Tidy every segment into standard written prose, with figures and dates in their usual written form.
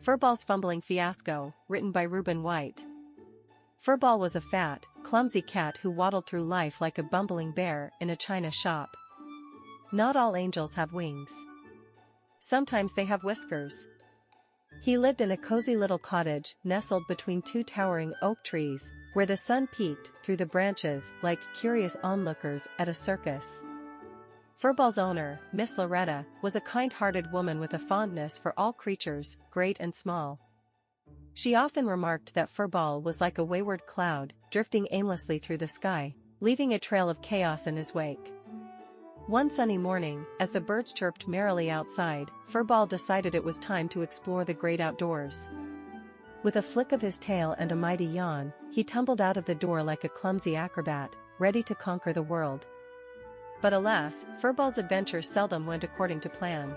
Furball's Fumbling Fiasco, written by Reuben White. Furball was a fat, clumsy cat who waddled through life like a bumbling bear in a china shop. Not all angels have wings. Sometimes they have whiskers. He lived in a cozy little cottage nestled between two towering oak trees, where the sun peeked through the branches like curious onlookers at a circus. Furball's owner, Miss Loretta, was a kind-hearted woman with a fondness for all creatures, great and small. She often remarked that Furball was like a wayward cloud, drifting aimlessly through the sky, leaving a trail of chaos in his wake. One sunny morning, as the birds chirped merrily outside, Furball decided it was time to explore the great outdoors. With a flick of his tail and a mighty yawn, he tumbled out of the door like a clumsy acrobat, ready to conquer the world. But alas, Furball's adventures seldom went according to plan.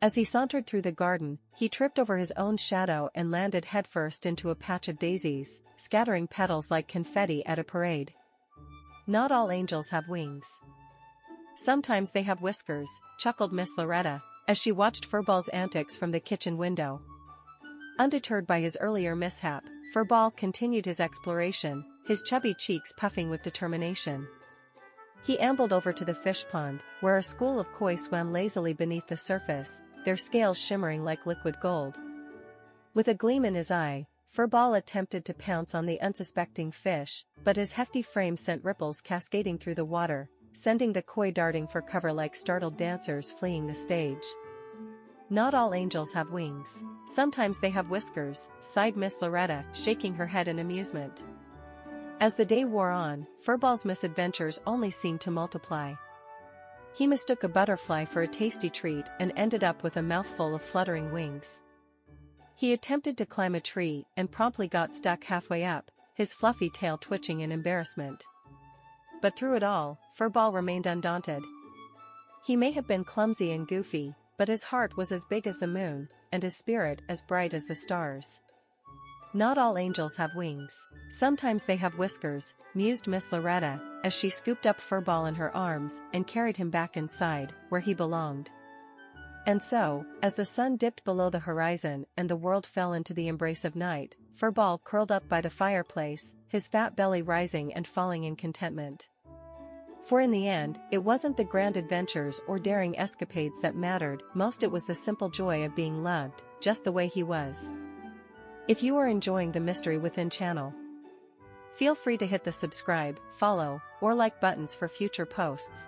As he sauntered through the garden, he tripped over his own shadow and landed headfirst into a patch of daisies, scattering petals like confetti at a parade. Not all angels have wings. Sometimes they have whiskers, chuckled Miss Loretta, as she watched Furball's antics from the kitchen window. Undeterred by his earlier mishap, Furball continued his exploration, his chubby cheeks puffing with determination. He ambled over to the fish pond, where a school of koi swam lazily beneath the surface, their scales shimmering like liquid gold. With a gleam in his eye, Furball attempted to pounce on the unsuspecting fish, but his hefty frame sent ripples cascading through the water, sending the koi darting for cover like startled dancers fleeing the stage. Not all angels have wings. Sometimes they have whiskers, sighed Miss Loretta, shaking her head in amusement. As the day wore on, Furball's misadventures only seemed to multiply. He mistook a butterfly for a tasty treat and ended up with a mouthful of fluttering wings. He attempted to climb a tree and promptly got stuck halfway up, his fluffy tail twitching in embarrassment. But through it all, Furball remained undaunted. He may have been clumsy and goofy, but his heart was as big as the moon, and his spirit as bright as the stars. Not all angels have wings. Sometimes they have whiskers, mused Miss Loretta, as she scooped up Furball in her arms and carried him back inside, where he belonged. And so, as the sun dipped below the horizon and the world fell into the embrace of night, Furball curled up by the fireplace, his fat belly rising and falling in contentment. For in the end, it wasn't the grand adventures or daring escapades that mattered, most it was the simple joy of being loved, just the way he was. If you are enjoying the Mystery Within channel, feel free to hit the subscribe, follow, or like buttons for future posts.